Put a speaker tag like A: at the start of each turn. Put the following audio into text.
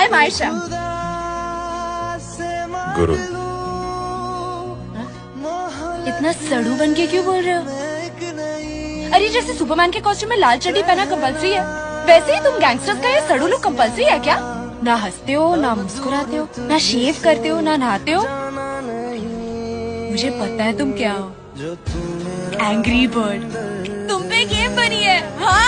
A: I am Ayesha.
B: गुरु।
A: इतना सड़ू बन के क्यों बोल रहे हो? अरे जैसे सुपरमैन के कॉस्ट्यूम में लाल चड्डी पहना कंपल्सरी है, वैसे ही तुम गैंगस्टर्स का ये सड़ू लुक कंपल्सरी है क्या? ना हंसते हो, ना मुस्कुराते हो, ना शेव करते हो, ना नहाते हो। मुझे पता है तुम क्या हो। Angry bird. तुम पे गेम बनी है। हाँ